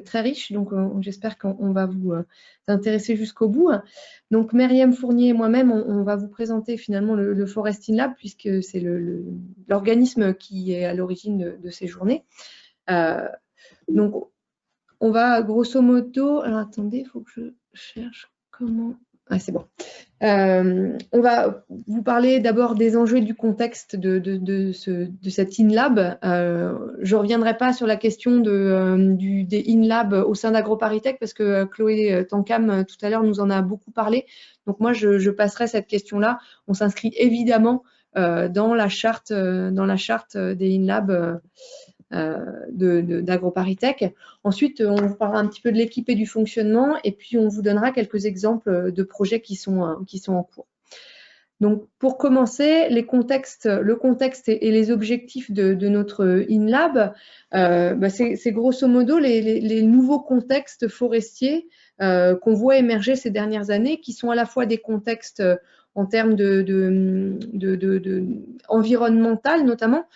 très riche, donc j'espère qu'on va vous intéresser jusqu'au bout. Donc Myriam Fournier et moi-même, on va vous présenter finalement le Foresting Lab, puisque c'est l'organisme qui est à l'origine de ces journées. Donc on va grosso modo, alors attendez, il faut que je cherche comment... Ah, c'est bon. On va vous parler d'abord des enjeux et du contexte de cet InLab. Je ne reviendrai pas sur la question des InLab au sein d'AgroParisTech parce que Chloé Tancam tout à l'heure nous en a beaucoup parlé. Donc moi, je passerai cette question-là. On s'inscrit évidemment dans la charte des InLab d'AgroParisTech. Ensuite, on vous parlera un petit peu de l'équipe et du fonctionnement, et puis on vous donnera quelques exemples de projets qui sont en cours. Donc, pour commencer, le contexte et les objectifs de notre InLab, c'est grosso modo les nouveaux contextes forestiers qu'on voit émerger ces dernières années, qui sont à la fois des contextes en termes environnemental notamment,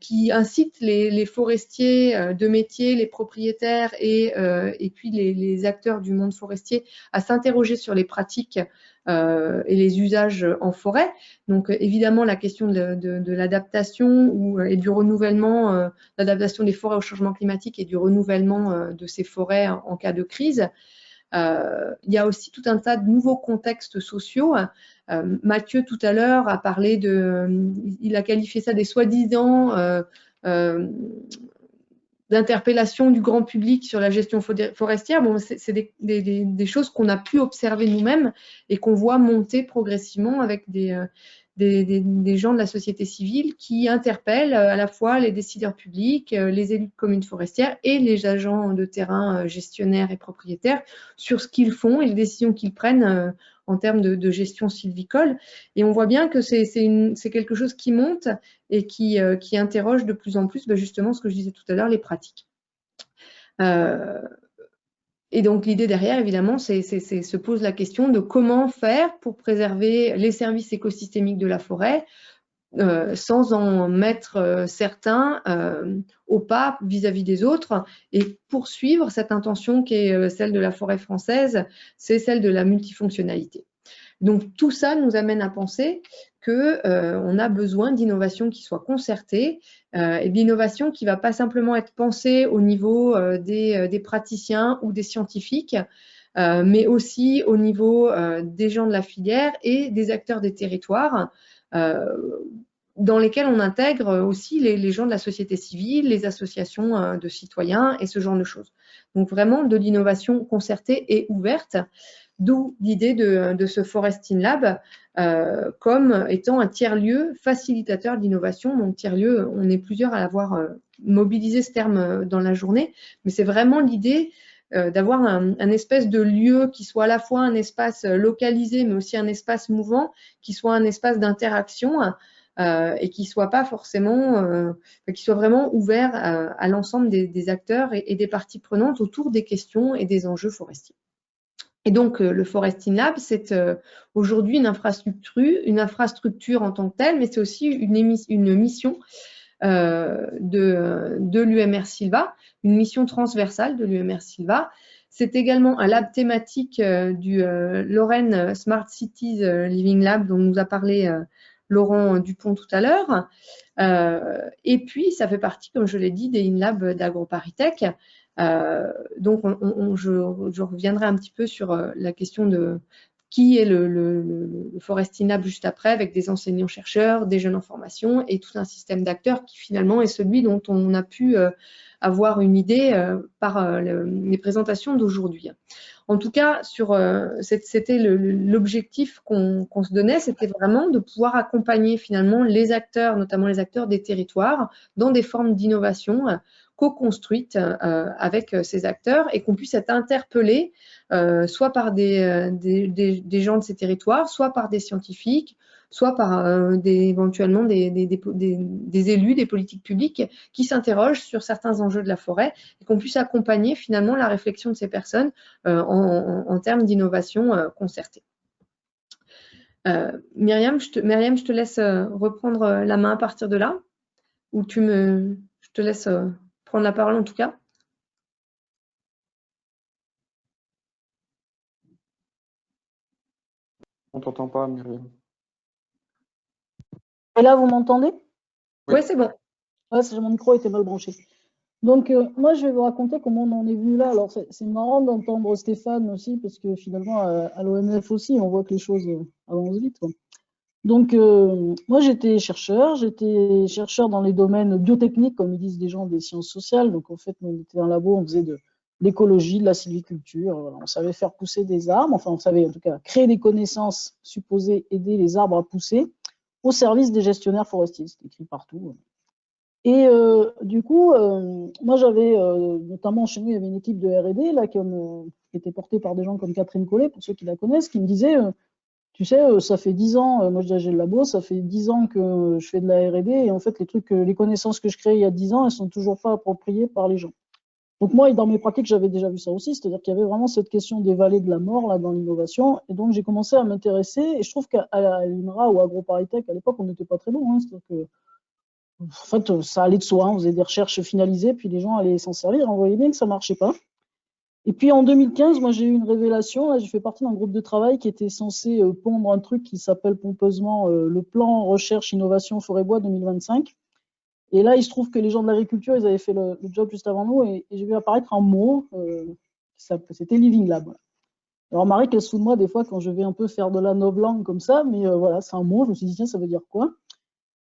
qui incitent les forestiers de métier, les propriétaires et puis les acteurs du monde forestier à s'interroger sur les pratiques et les usages en forêt. Donc évidemment la question de l'adaptation et du renouvellement, l'adaptation des forêts au changement climatique et du renouvellement de ces forêts en cas de crise. Il y a aussi tout un tas de nouveaux contextes sociaux. Mathieu tout à l'heure a parlé il a qualifié ça des soi-disant d'interpellation du grand public sur la gestion forestière. Bon, c'est des choses qu'on a pu observer nous-mêmes et qu'on voit monter progressivement avec des gens de la société civile qui interpellent à la fois les décideurs publics, les élus de communes forestières et les agents de terrain gestionnaires et propriétaires sur ce qu'ils font et les décisions qu'ils prennent en termes de gestion sylvicole. Et on voit bien que c'est quelque chose qui monte et qui interroge de plus en plus justement ce que je disais tout à l'heure, les pratiques. Et donc l'idée derrière, évidemment, se pose la question de comment faire pour préserver les services écosystémiques de la forêt sans en mettre certains au pas vis-à-vis des autres et poursuivre cette intention qui est celle de la forêt française, c'est celle de la multifonctionnalité. Donc tout ça nous amène à penser qu'on a besoin d'innovation qui soit concertée et d'innovation qui ne va pas simplement être pensée au niveau des praticiens ou des scientifiques, mais aussi au niveau des gens de la filière et des acteurs des territoires, dans lesquels on intègre aussi les gens de la société civile, les associations de citoyens et ce genre de choses. Donc vraiment de l'innovation concertée et ouverte. D'où l'idée de ce Foresting Lab comme étant un tiers-lieu facilitateur d'innovation. Donc tiers-lieu, on est plusieurs à avoir mobilisé ce terme dans la journée, mais c'est vraiment l'idée d'avoir un espèce de lieu qui soit à la fois un espace localisé, mais aussi un espace mouvant, qui soit un espace d'interaction et qui soit pas forcément, qui soit vraiment ouvert à l'ensemble des acteurs et des parties prenantes autour des questions et des enjeux forestiers. Et donc, le Foresting Lab, c'est aujourd'hui une infrastructure en tant que telle, mais c'est aussi une mission de l'UMR Sylva, une mission transversale de l'UMR Sylva. C'est également un lab thématique du Lorraine Smart Cities Living Lab dont nous a parlé Laurent Dupont tout à l'heure. Et puis, ça fait partie, comme je l'ai dit, des InLab d'AgroParisTech. Donc, je reviendrai un petit peu sur la question de qui est le Foresting Lab juste après, avec des enseignants-chercheurs, des jeunes en formation et tout un système d'acteurs qui finalement est celui dont on a pu avoir une idée par les présentations d'aujourd'hui. En tout cas, c'était l'objectif qu'on se donnait, c'était vraiment de pouvoir accompagner finalement les acteurs, notamment les acteurs des territoires, dans des formes d'innovation co-construites avec ces acteurs et qu'on puisse être interpellés soit par des gens de ces territoires, soit par des scientifiques, soit par éventuellement des élus, des politiques publiques qui s'interrogent sur certains enjeux de la forêt et qu'on puisse accompagner finalement la réflexion de ces personnes en termes d'innovation concertée. Myriam, je te laisse reprendre la main à partir de là, ou je te laisse prendre la parole en tout cas. On t'entend pas, Myriam. Et là, vous m'entendez? Oui. Ouais, c'est bon. Ouais, mon micro était mal branché. Donc, moi, je vais vous raconter comment on en est venu là. Alors, c'est marrant d'entendre Stéphane aussi, parce que finalement, à l'ONF aussi, on voit que les choses avancent vite, quoi. Donc, moi, j'étais chercheur dans les domaines biotechniques, comme ils disent des gens des sciences sociales. Donc, en fait, on était dans un labo, on faisait de l'écologie, de la sylviculture. Voilà. On savait faire pousser des arbres, enfin, on savait en tout cas créer des connaissances supposées aider les arbres à pousser au service des gestionnaires forestiers. C'est écrit partout. Et du coup, moi, j'avais, notamment chez nous, il y avait une équipe de R&D là, qui était portée par des gens comme Catherine Collet, pour ceux qui la connaissent, qui me disaient tu sais, ça fait 10 ans, moi je dirigeais le labo, ça fait 10 ans que je fais de la R&D et en fait, les connaissances que je créais il y a 10 ans, elles sont toujours pas appropriées par les gens. Donc moi, dans mes pratiques, j'avais déjà vu ça aussi, c'est-à-dire qu'il y avait vraiment cette question des vallées de la mort là dans l'innovation, et donc j'ai commencé à m'intéresser, et je trouve qu'à l'INRA ou à AgroParisTech, à l'époque, on n'était pas très loin, hein, c'est-à-dire que en fait, ça allait de soi, on faisait des recherches finalisées, puis les gens allaient s'en servir, on voyait bien que ça marchait pas. Et puis en 2015, moi j'ai eu une révélation. Là, j'ai fait partie d'un groupe de travail qui était censé pondre un truc qui s'appelle pompeusement le plan recherche innovation forêt-bois 2025. Et là, il se trouve que les gens de l'agriculture, ils avaient fait le job juste avant nous et j'ai vu apparaître un mot, c'était Living Lab. Alors Marie, qu'elle se fout de moi des fois quand je vais un peu faire de la novlangue comme ça, mais voilà, c'est un mot. Je me suis dit tiens, ça veut dire quoi?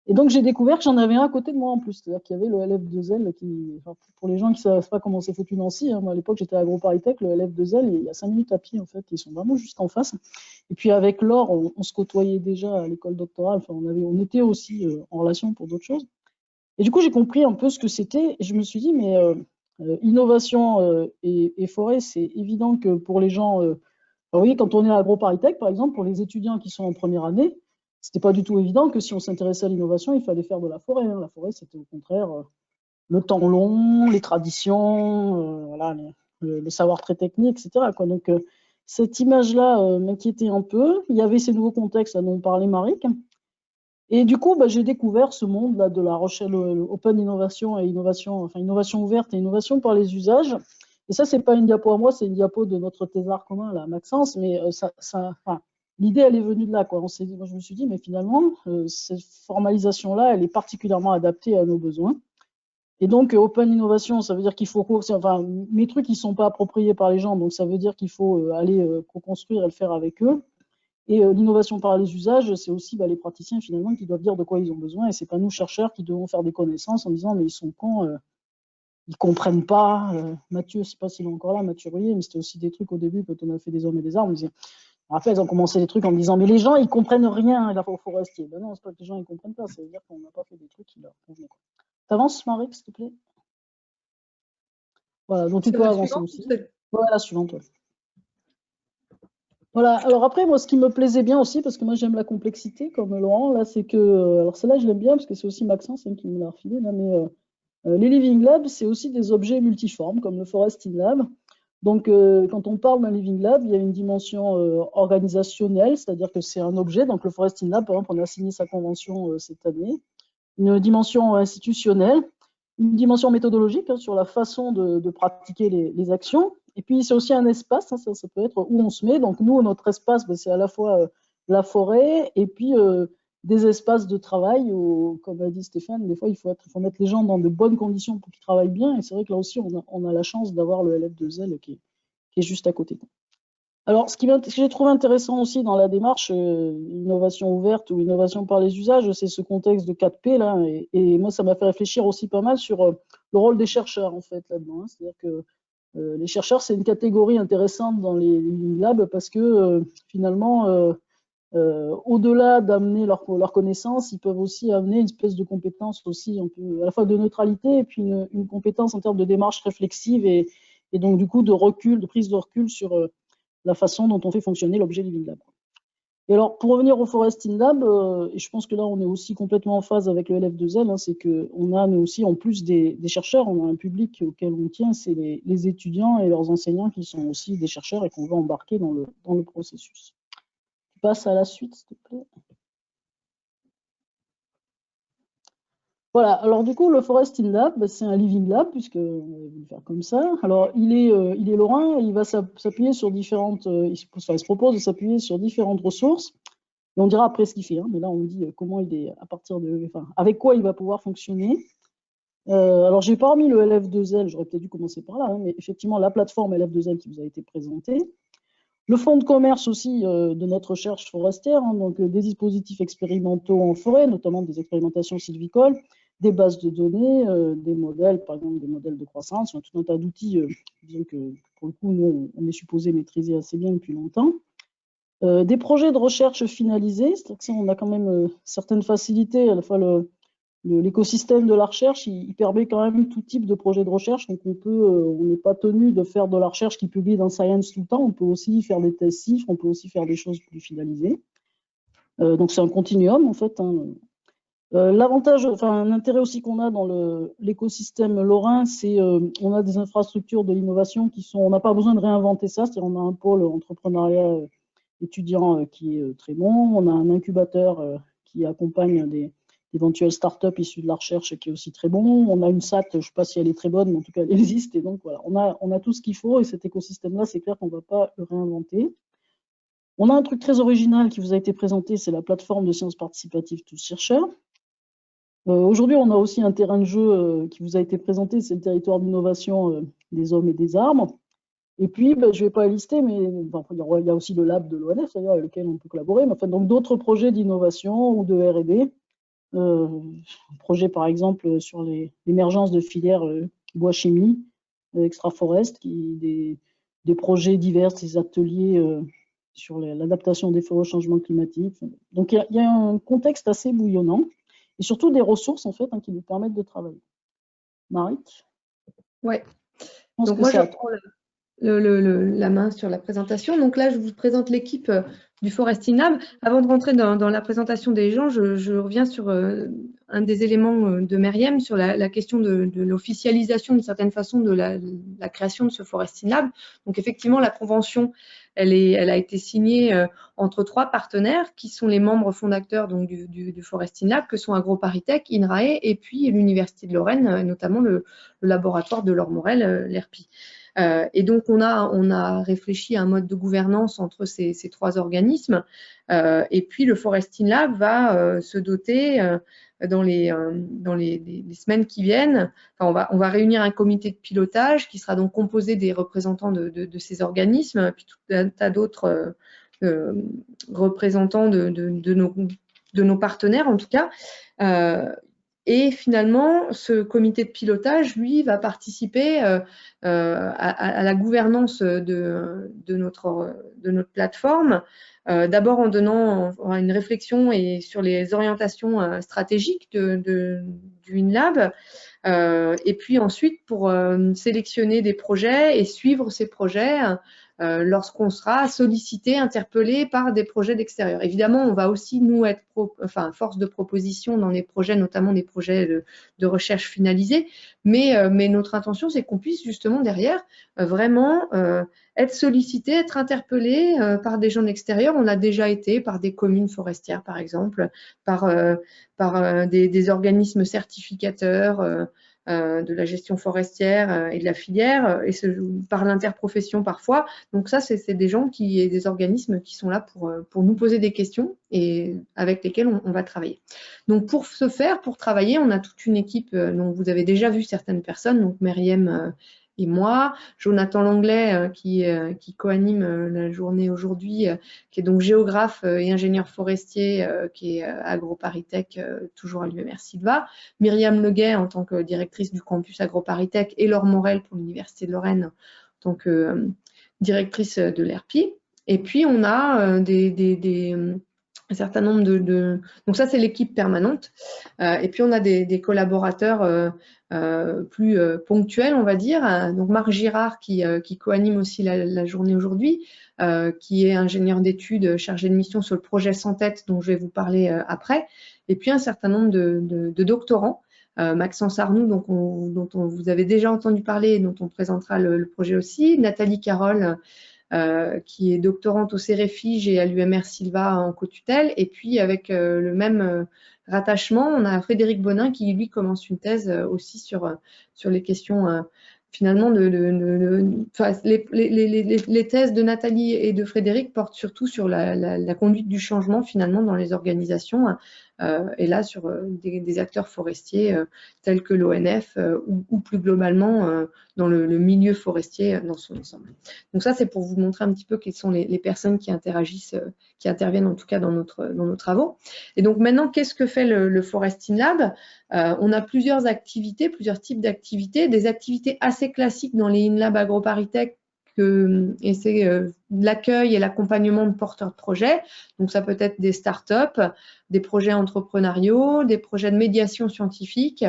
Et donc, j'ai découvert que j'en avais un à côté de moi en plus. C'est-à-dire qu'il y avait le LF2L qui, enfin, pour les gens qui ne savent pas comment c'est foutu Nancy, hein, moi à l'époque j'étais à AgroParisTech, le LF2L, il y a 5 minutes à pied en fait, ils sont vraiment juste en face. Et puis avec Laure, on se côtoyait déjà à l'école doctorale, enfin, on était aussi en relation pour d'autres choses. Et du coup, j'ai compris un peu ce que c'était et je me suis dit, mais innovation et forêt, c'est évident que pour les gens, vous voyez, quand on est à AgroParisTech, par exemple, pour les étudiants qui sont en première année, c'était pas du tout évident que si on s'intéressait à l'innovation, il fallait faire de la forêt, hein. La forêt, c'était au contraire le temps long, les traditions, voilà, le savoir très technique, etc., quoi. Donc, cette image-là m'inquiétait un peu. Il y avait ces nouveaux contextes dont parlait Marie. Et du coup, bah, j'ai découvert ce monde là de la recherche, le open innovation et innovation, enfin innovation ouverte et innovation par les usages. Et ça, c'est pas une diapo à moi, c'est une diapo de notre thésard commun, là, Maxence. Mais enfin, l'idée, elle est venue de là, quoi. Moi, je me suis dit, mais finalement, cette formalisation-là, elle est particulièrement adaptée à nos besoins. Et donc, open innovation, ça veut dire qu'il faut, enfin, mes trucs, ils sont pas appropriés par les gens, donc ça veut dire qu'il faut aller co-construire et le faire avec eux. Et l'innovation par les usages, c'est aussi les praticiens finalement qui doivent dire de quoi ils ont besoin. Et c'est pas nous chercheurs qui devons faire des connaissances en disant mais ils sont cons, ils comprennent pas. Mathieu, je sais pas s'il est encore là, Mathieu Rouillet, mais c'était aussi des trucs au début quand on a fait des hommes et des arbres. Après, ils ont commencé des trucs en me disant mais les gens ils comprennent rien là au forestier. Ben non, c'est pas que les gens ils comprennent pas, ça veut dire qu'on n'a pas fait des trucs qui leur convenaient. T'avances, Marie, s'il te plaît. Voilà, donc tu C'est peux la avancer suivante. aussi. Voilà, la suivante. Ouais. Voilà, alors après, moi, ce qui me plaisait bien aussi, parce que moi j'aime la complexité, comme Laurent, là, c'est que, alors celle-là, je l'aime bien, parce que c'est aussi Maxence qui me l'a refilé, là, mais les Living Labs, c'est aussi des objets multiformes, comme le Foresting Lab. Donc, quand on parle d'un Living Lab, il y a une dimension organisationnelle, c'est-à-dire que c'est un objet. Donc, le Foresting Lab, par exemple, on a signé sa convention cette année. Une dimension institutionnelle, une dimension méthodologique hein, sur la façon de pratiquer les actions. Et puis, c'est aussi un espace, hein, ça peut être où on se met. Donc, nous, notre espace, c'est à la fois la forêt et puis des espaces de travail où, comme a dit Stéphane, des fois, il faut mettre les gens dans de bonnes conditions pour qu'ils travaillent bien. Et c'est vrai que là aussi, on a la chance d'avoir le LF2L qui est juste à côté. Alors, ce que j'ai trouvé intéressant aussi dans la démarche innovation ouverte ou innovation par les usages, c'est ce contexte de 4P là, et moi ça m'a fait réfléchir aussi pas mal sur le rôle des chercheurs en fait là-dedans. Hein. C'est-à-dire que les chercheurs c'est une catégorie intéressante dans les labs parce que finalement au-delà d'amener leur connaissance, ils peuvent aussi amener une espèce de compétence aussi un peu à la fois de neutralité et puis une compétence en termes de démarche réflexive et donc du coup de recul, de prise de recul sur la façon dont on fait fonctionner l'objet Living Lab. Et alors, pour revenir au Foresting Lab, et je pense que là, on est aussi complètement en phase avec le LF2L, hein, c'est qu'on a, nous aussi, en plus des chercheurs, on a un public auquel on tient, c'est les étudiants et leurs enseignants qui sont aussi des chercheurs et qu'on va embarquer dans le processus. Tu passes à la suite, s'il te plaît. Voilà, alors du coup, le Foresting Lab, bah, c'est un living lab, puisque on va le faire comme ça. Alors, il est lorrain, il va s'appuyer sur différentes, il se propose de s'appuyer sur différentes ressources, et on dira après ce qu'il fait, hein, mais là, on dit comment il est, à partir de, enfin, avec quoi il va pouvoir fonctionner. Alors, j'ai pas remis le LF2L, j'aurais peut-être dû commencer par là, hein, mais effectivement, la plateforme LF2L qui vous a été présentée. Le fonds de commerce aussi de notre recherche forestière, hein, donc des dispositifs expérimentaux en forêt, notamment des expérimentations sylvicoles, des bases de données, des modèles, par exemple des modèles de croissance, tout un tas d'outils, disons que pour le coup, nous, on est supposé maîtriser assez bien depuis longtemps. Des projets de recherche finalisés, c'est-à-dire que ça, on a quand même certaines facilités, à la fois l'écosystème de la recherche, il permet quand même tout type de projet de recherche. Donc, on n'est pas tenu de faire de la recherche qui publie dans Science tout le temps. On peut aussi faire des tests chiffres, on peut aussi faire des choses plus finalisées. Donc, c'est un continuum, en fait, hein. L'avantage, enfin, un intérêt aussi qu'on a dans l'écosystème lorrain, c'est on a des infrastructures de l'innovation qui sont, on n'a pas besoin de réinventer ça, c'est-à-dire on a un pôle entrepreneuriat étudiant qui est très bon, on a un incubateur qui accompagne des éventuelles startups issues de la recherche qui est aussi très bon, on a une SAT, je ne sais pas si elle est très bonne, mais en tout cas elle existe, et donc voilà, on a tout ce qu'il faut, et cet écosystème-là, c'est clair qu'on ne va pas le réinventer. On a un truc très original qui vous a été présenté, c'est la plateforme de sciences participatives Tous Chercheurs. Aujourd'hui, on a aussi un terrain de jeu qui vous a été présenté, c'est le territoire d'innovation des hommes et des arbres. Et puis, ben, je ne vais pas lister, mais enfin, il y a aussi le lab de l'ONF, d'ailleurs, avec lequel on peut collaborer, mais enfin, donc d'autres projets d'innovation ou de R&D. Un projet, par exemple, sur l'émergence de filières bois-chimie, extra-forest, des projets divers, des ateliers sur l'adaptation des forêts au changement climatique. Donc, il y a un contexte assez bouillonnant et surtout des ressources, en fait, hein, qui nous permettent de travailler. Marie? Ouais. Donc moi, je reprends la main sur la présentation. Donc là, je vous présente l'équipe du Foresting Lab. Avant de rentrer dans la présentation des gens, je reviens sur un des éléments de Myriam sur la question de l'officialisation d'une certaine façon de la création de ce Foresting Lab. Donc effectivement, la convention, elle a été signée entre 3 partenaires qui sont les membres fondateurs donc, du Foresting Lab, que sont AgroParisTech, INRAE et puis l'Université de Lorraine, notamment le laboratoire de Laure Morel, l'ERPI. Et donc, on a réfléchi à un mode de gouvernance entre ces 3 organismes. Et puis, le Foresting Lab va se doter dans les semaines qui viennent. Enfin, on va réunir un comité de pilotage qui sera donc composé des représentants de ces organismes, puis tout un tas d'autres représentants de nos partenaires, en tout cas. Et finalement, ce comité de pilotage, lui, va participer à la gouvernance de notre plateforme, d'abord en donnant une réflexion sur les orientations stratégiques du InLab, et puis ensuite pour sélectionner des projets et suivre ces projets lorsqu'on sera sollicité, interpellé par des projets d'extérieur. Évidemment, on va aussi, nous, être force de proposition dans les projets, notamment des projets de recherche finalisés, mais notre intention, c'est qu'on puisse justement derrière vraiment être sollicité, être interpellé par des gens de l'extérieur. On a déjà été par des communes forestières, par exemple, par des organismes certificateurs de la gestion forestière et de la filière, et par l'interprofession parfois. Donc ça, c'est des gens des organismes qui sont là pour nous poser des questions et avec lesquels on va travailler. Donc pour ce faire, pour travailler, on a toute une équipe dont vous avez déjà vu certaines personnes, donc Myriam et moi, Jonathan Langlais qui co-anime la journée aujourd'hui, qui est donc géographe et ingénieur forestier, qui est AgroParisTech, toujours à l'UMR Sylva, Myriam Leguet en tant que directrice du campus AgroParisTech et Laure Morel pour l'Université de Lorraine en tant que directrice de l'ERPI. Et puis on a un certain nombre donc ça c'est l'équipe permanente, et puis on a des collaborateurs plus ponctuels, on va dire. Donc Marc Girard qui co-anime aussi la journée aujourd'hui, qui est ingénieur d'études chargé de mission sur le projet Sans Tête dont je vais vous parler après, et puis un certain nombre de doctorants. Maxence Arnoux, dont vous avez déjà entendu parler et dont on présentera le projet aussi, Nathalie Carole, qui est doctorante au CEREFIGE et à l'UMR Silva en co-tutelle. Et puis, avec le même rattachement, on a Frédéric Bonin qui, lui, commence une thèse aussi sur les questions, finalement, les thèses de Nathalie et de Frédéric portent surtout sur la conduite du changement, finalement, dans les organisations, et là, sur des acteurs forestiers tels que l'ONF ou plus globalement dans le milieu forestier dans son ensemble. Donc ça, c'est pour vous montrer un petit peu quelles sont les personnes qui interagissent, qui interviennent en tout cas dans nos travaux. Et donc maintenant, qu'est-ce que fait le Foresting Lab? On a plusieurs activités, plusieurs types d'activités, des activités assez classiques dans les InLab AgroParisTech, et c'est l'accueil et l'accompagnement de porteurs de projets. Donc ça peut être des startups, des projets entrepreneuriaux, des projets de médiation scientifique,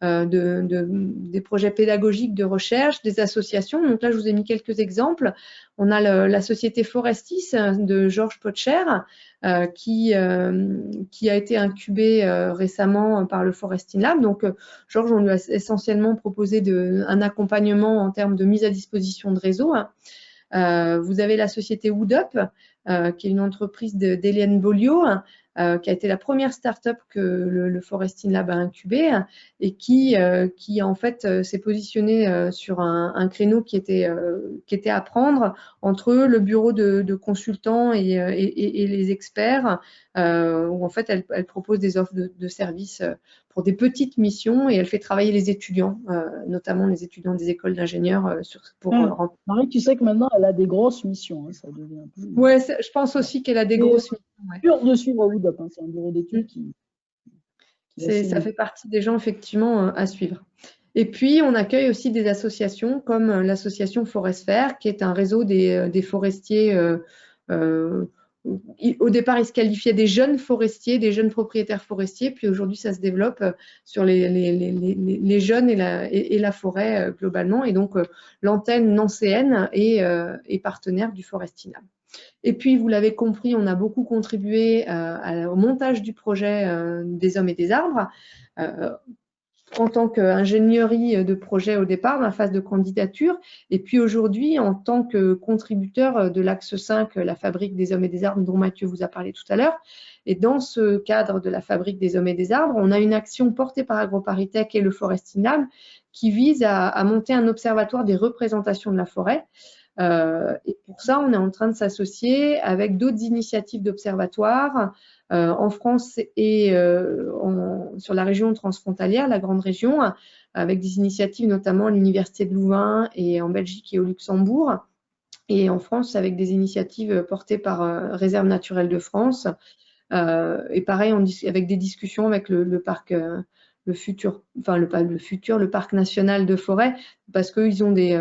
des projets pédagogiques de recherche, des associations. Donc là, je vous ai mis quelques exemples. On a la société Forestis de Georges Potcher, qui a été incubée récemment par le Foresting Lab. Donc, Georges, on lui a essentiellement proposé un accompagnement en termes de mise à disposition de réseaux. Vous avez la société Woodup, qui est une entreprise d'Hélène Beaulieu, qui a été la première start-up que le Foresting Lab a incubée et qui en fait s'est positionnée sur un créneau qui était à prendre entre le bureau de consultants et les experts, où en fait elle propose des offres de services pour des petites missions et elle fait travailler les étudiants, notamment les étudiants des écoles d'ingénieurs Marie, tu sais que maintenant elle a des grosses missions, hein, ça devient plus... Ouais, je pense aussi qu'elle a des grosses missions. Ouais. Dur de suivre Woodup, hein, c'est un bureau d'études qui ça fait partie des gens effectivement à suivre. Et puis, on accueille aussi des associations comme l'association Forestfaire, qui est un réseau des forestiers. Au départ, ils se qualifiaient des jeunes forestiers, des jeunes propriétaires forestiers, puis aujourd'hui, ça se développe sur les jeunes et la forêt globalement. Et donc, l'antenne nancéenne est partenaire du Foresting Lab. Et puis, vous l'avez compris, on a beaucoup contribué au montage du projet des Hommes et des Arbres en tant qu'ingénierie de projet au départ, dans la phase de candidature, et puis aujourd'hui en tant que contributeur de l'axe 5, la fabrique des Hommes et des Arbres, dont Mathieu vous a parlé tout à l'heure. Et dans ce cadre de la fabrique des Hommes et des Arbres, on a une action portée par AgroParisTech et le Foresting Lab qui vise à monter un observatoire des représentations de la forêt. Et pour ça, on est en train de s'associer avec d'autres initiatives d'observatoires en France et sur la région transfrontalière, la grande région, avec des initiatives notamment à l'Université de Louvain et en Belgique et au Luxembourg. Et en France, avec des initiatives portées par Réserve naturelle de France. Et pareil, avec des discussions avec le parc... le parc national de forêt, parce qu'ils ont des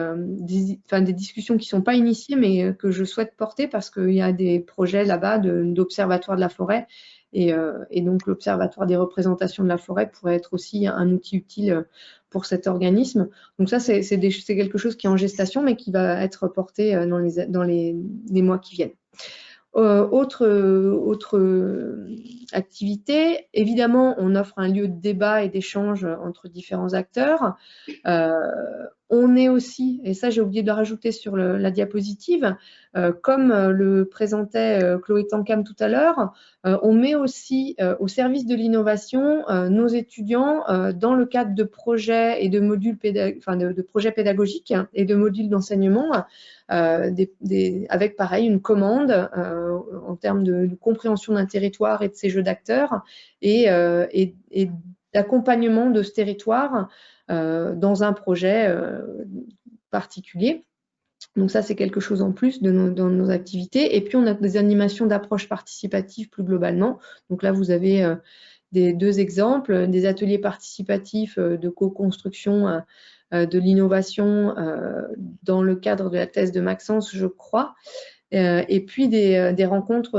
discussions qui ne sont pas initiées, mais que je souhaite porter parce qu'il y a des projets là-bas d'observatoire de la forêt. Et donc, l'observatoire des représentations de la forêt pourrait être aussi un outil utile pour cet organisme. Donc ça, c'est quelque chose qui est en gestation, mais qui va être porté dans les mois qui viennent. Autre activité, évidemment, on offre un lieu de débat et d'échange entre différents acteurs. On est aussi, et ça j'ai oublié de le rajouter sur la diapositive, comme le présentait Chloé Tankam tout à l'heure, on met aussi au service de l'innovation nos étudiants dans le cadre de projets et de modules de projets pédagogiques et de modules d'enseignement, avec pareil une commande en termes de compréhension d'un territoire et de ses jeux d'acteurs et d'accompagnement de ce territoire dans un projet particulier. Donc ça, c'est quelque chose en plus dans nos activités. Et puis, on a des animations d'approche participative plus globalement. Donc là, vous avez deux exemples, des ateliers participatifs de co-construction de l'innovation dans le cadre de la thèse de Maxence, je crois. Et puis des rencontres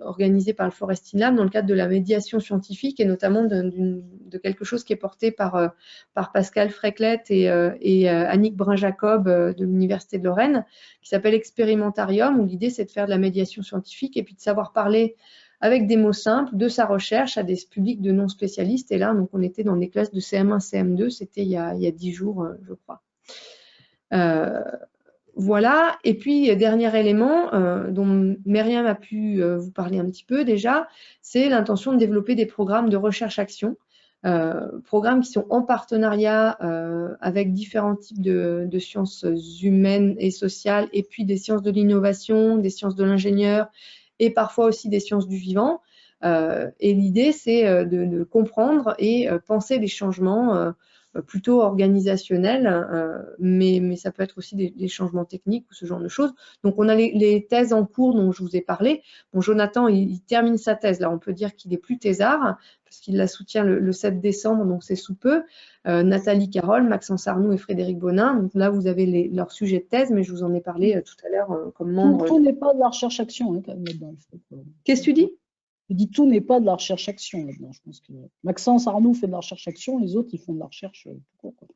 organisées par le Foresting Lab dans le cadre de la médiation scientifique et notamment de quelque chose qui est porté par Pascal Freclet et Annick Brun-Jacob de l'Université de Lorraine, qui s'appelle Expérimentarium, où l'idée c'est de faire de la médiation scientifique et puis de savoir parler avec des mots simples de sa recherche à des publics de non spécialistes. Et là, donc, on était dans des classes de CM1, CM2, c'était il y a 10 jours, je crois. voilà. Et puis, dernier élément dont Myriam a pu vous parler un petit peu déjà, c'est l'intention de développer des programmes de recherche-action, programmes qui sont en partenariat avec différents types de sciences humaines et sociales, et puis des sciences de l'innovation, des sciences de l'ingénieur, et parfois aussi des sciences du vivant. Et l'idée, c'est de comprendre et penser les changements plutôt organisationnels, mais ça peut être aussi des changements techniques ou ce genre de choses. Donc, on a les thèses en cours dont je vous ai parlé. Bon, Jonathan, il termine sa thèse. Là, on peut dire qu'il est plus thésard parce qu'il la soutient le 7 décembre, donc c'est sous peu. Nathalie Carole, Maxence Arnoux et Frédéric Bonin. Donc là, vous avez leur sujet de thèse, mais je vous en ai parlé tout à l'heure comme membre. Tout n'est pas de la recherche-action, hein, quand même, là-dedans. Qu'est-ce que tu dis? Je dis tout n'est pas de la recherche-action là-dedans. Je pense que Maxence Arnoux fait de la recherche-action, les autres, ils font de la recherche tout court, quoi.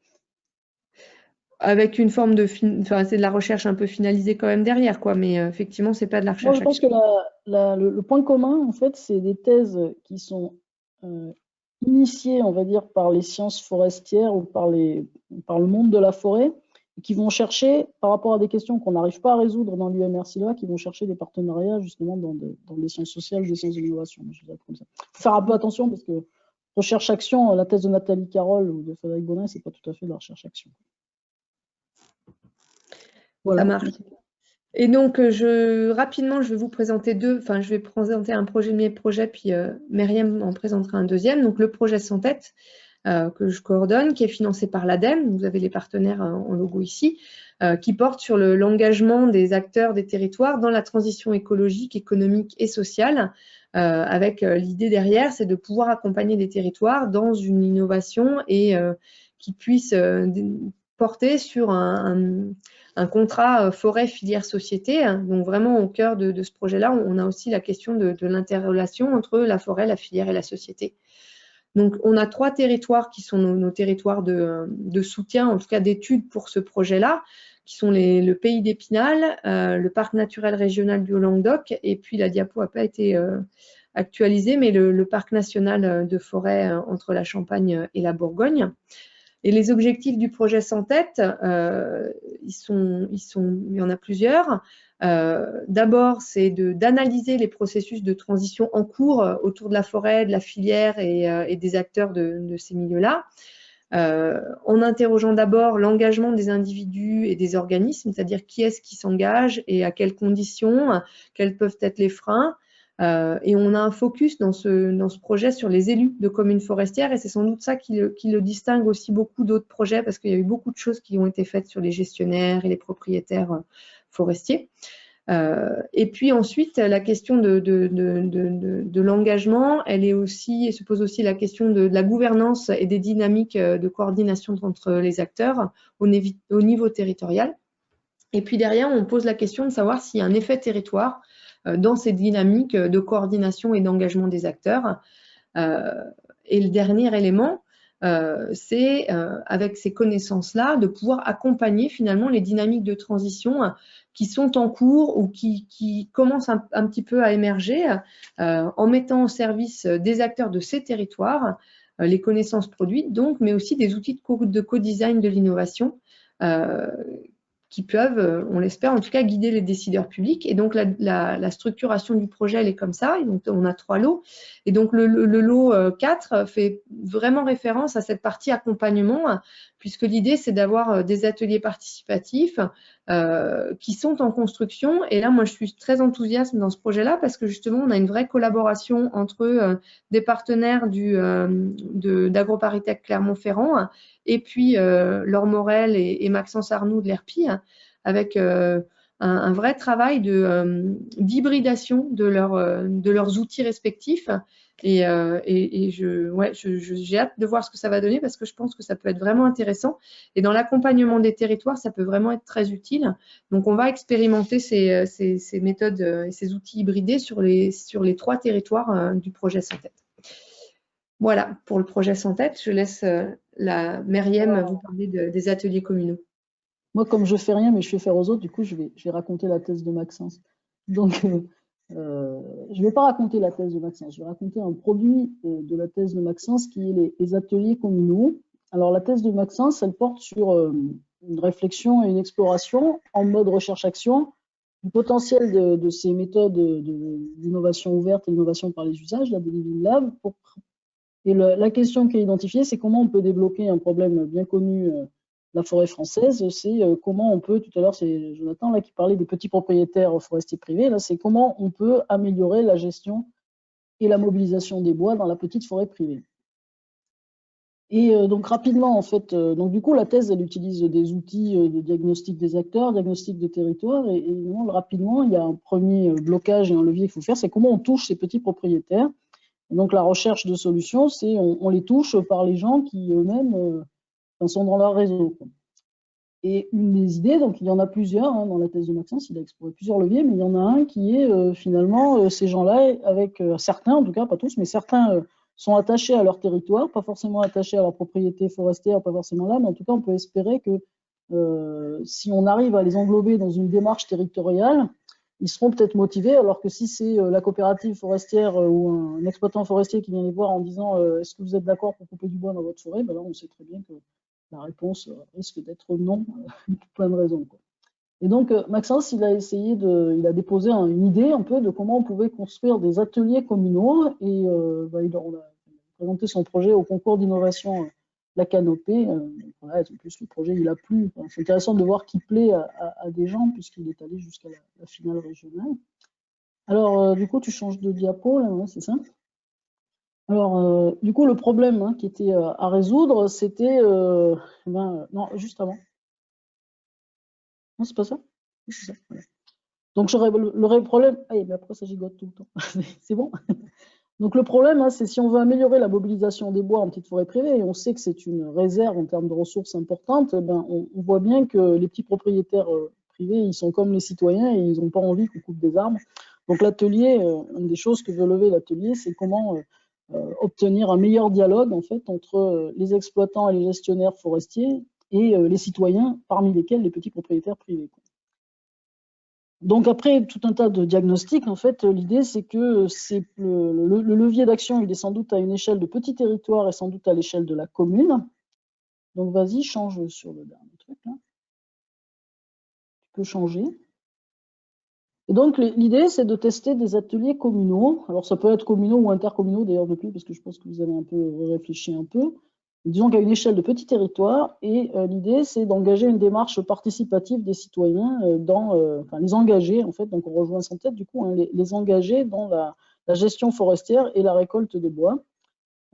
Avec une forme de enfin, c'est de la recherche un peu finalisée quand même derrière, quoi. Mais effectivement, c'est pas de la Moi, recherche. je pense que le point commun, en fait, c'est des thèses qui sont initiées, on va dire, par les sciences forestières ou par le monde de la forêt, et qui vont chercher, par rapport à des questions qu'on n'arrive pas à résoudre dans l'UMR-SILA, qui vont chercher des partenariats justement dans des sciences sociales, des sciences de l'innovation. Il faut faire un peu attention parce que recherche-action, la thèse de Nathalie Carole ou de Frédéric Bonin, c'est pas tout à fait de la recherche-action. Voilà. Ça marche. Et donc, rapidement, je vais vous présenter je vais présenter un projet de mes projets, puis Myriam en présentera un deuxième. Donc, le projet Sans Tête, que je coordonne, qui est financé par l'ADEME. Vous avez les partenaires en logo ici, qui porte sur l'engagement des acteurs des territoires dans la transition écologique, économique et sociale, avec l'idée derrière, c'est de pouvoir accompagner des territoires dans une innovation et qui puisse porter sur un contrat forêt filière société. Donc vraiment au cœur de ce projet-là, on a aussi la question de l'interrelation entre la forêt, la filière et la société. Donc on a 3 territoires qui sont nos territoires de soutien, en tout cas d'études pour ce projet-là, qui sont le Pays d'Épinal, le parc naturel régional du Haut-Languedoc, et puis la diapo n'a pas été actualisée, mais le parc national de forêt entre la Champagne et la Bourgogne. Et les objectifs du projet Sans Tête, il y en a plusieurs. D'abord, c'est d'analyser les processus de transition en cours autour de la forêt, de la filière et des acteurs de ces milieux-là, en interrogeant d'abord l'engagement des individus et des organismes, c'est-à-dire qui est-ce qui s'engage et à quelles conditions, quels peuvent être les freins. Et on a un focus dans ce projet sur les élus de communes forestières, et c'est sans doute ça qui le distingue aussi beaucoup d'autres projets, parce qu'il y a eu beaucoup de choses qui ont été faites sur les gestionnaires et les propriétaires forestiers. Et puis ensuite, la question de l'engagement, elle se pose aussi la question de la gouvernance et des dynamiques de coordination entre les acteurs au niveau territorial. Et puis derrière, on pose la question de savoir s'il y a un effet territoire dans ces dynamiques de coordination et d'engagement des acteurs. Et le dernier élément, c'est avec ces connaissances-là de pouvoir accompagner finalement les dynamiques de transition qui sont en cours ou qui commencent un petit peu à émerger en mettant au service des acteurs de ces territoires les connaissances produites, donc, mais aussi des outils de co-design de l'innovation qui peuvent, on l'espère en tout cas, guider les décideurs publics. Et donc, la structuration du projet, elle est comme ça. Et donc, on a 3 lots. Et donc, le lot 4 fait vraiment référence à cette partie accompagnement, puisque l'idée, c'est d'avoir des ateliers participatifs qui sont en construction. Et là, moi, je suis très enthousiaste dans ce projet-là parce que justement, on a une vraie collaboration entre des partenaires d'AgroParisTech Clermont-Ferrand et puis Laure Morel et Maxence Arnoux de l'ERPI, avec un vrai travail d'hybridation de leurs outils respectifs. Et j'ai hâte de voir ce que ça va donner parce que je pense que ça peut être vraiment intéressant. Et dans l'accompagnement des territoires, ça peut vraiment être très utile. Donc, on va expérimenter ces méthodes et ces outils hybridés sur les 3 territoires du projet Sans Tête. Voilà, pour le projet Sans Tête, je laisse Myriam vous parler des ateliers communaux. Moi, comme je fais rien, mais je fais faire aux autres, du coup, je vais raconter la thèse de Maxence. Donc, je ne vais pas raconter la thèse de Maxence, je vais raconter un produit de la thèse de Maxence qui est les ateliers communaux. Alors, la thèse de Maxence, elle porte sur une réflexion et une exploration en mode recherche-action du potentiel de ces méthodes d'innovation ouverte et d'innovation par les usages, des Living Labs. Et la question qui est identifiée, c'est comment on peut débloquer un problème bien connu de la forêt française. C'est comment on peut, tout à l'heure c'est Jonathan là, qui parlait des petits propriétaires forestiers privés, là c'est comment on peut améliorer la gestion et la mobilisation des bois dans la petite forêt privée. Et donc rapidement, en fait, donc du coup, la thèse, elle utilise des outils de diagnostic des acteurs, diagnostic de territoire, et rapidement, il y a un premier blocage et un levier qu'il faut faire, c'est comment on touche ces petits propriétaires. Et donc la recherche de solutions, c'est on les touche par les gens qui eux-mêmes sont dans leur réseau. Et une des idées, donc il y en a plusieurs dans la thèse de Maxence, il a exploré plusieurs leviers, mais il y en a un qui est finalement ces gens-là, avec certains, en tout cas pas tous, mais certains sont attachés à leur territoire, pas forcément attachés à leur propriété forestière, pas forcément là, mais en tout cas on peut espérer que si on arrive à les englober dans une démarche territoriale, ils seront peut-être motivés, alors que si c'est la coopérative forestière ou un exploitant forestier qui vient les voir en disant est-ce que vous êtes d'accord pour couper du bois dans votre forêt, ben là on sait très bien que la réponse risque d'être non, pour plein de raisons. Et donc, Maxence, il a déposé une idée un peu de comment on pouvait construire des ateliers communaux, et on a présenté son projet au concours d'innovation La Canopée. Voilà, en plus, le projet, il a plu. Enfin, c'est intéressant de voir qu'il plaît à des gens, puisqu'il est allé jusqu'à la finale régionale. Alors, du coup, tu changes de diapo, là, ouais, c'est ça? Alors, du coup, le problème qui était à résoudre, c'était... non, juste avant. Non, c'est pas ça? C'est ça. Voilà. Donc, le problème... Ah, mais après, ça gigote tout le temps. C'est bon? Donc, le problème, c'est si on veut améliorer la mobilisation des bois en petite forêt privée, et on sait que c'est une réserve en termes de ressources importantes, on voit bien que les petits propriétaires privés, ils sont comme les citoyens et ils n'ont pas envie qu'on coupe des arbres. Donc, l'atelier, une des choses que veut lever l'atelier, c'est comment... obtenir un meilleur dialogue en fait entre les exploitants et les gestionnaires forestiers et les citoyens, parmi lesquels les petits propriétaires privés. Donc après tout un tas de diagnostics, en fait, l'idée c'est que le levier d'action, il est sans doute à une échelle de petit territoire et sans doute à l'échelle de la commune. Donc vas-y, change sur le dernier truc là. Tu peux changer. Et donc, l'idée, c'est de tester des ateliers communaux. Alors, ça peut être communaux ou intercommunaux, d'ailleurs, depuis, parce que je pense que vous avez un peu réfléchi un peu. Disons qu'à une échelle de petit territoire, et l'idée, c'est d'engager une démarche participative des citoyens, les engager, en fait, donc on rejoint sans tête, du coup, les engager dans la gestion forestière et la récolte de bois.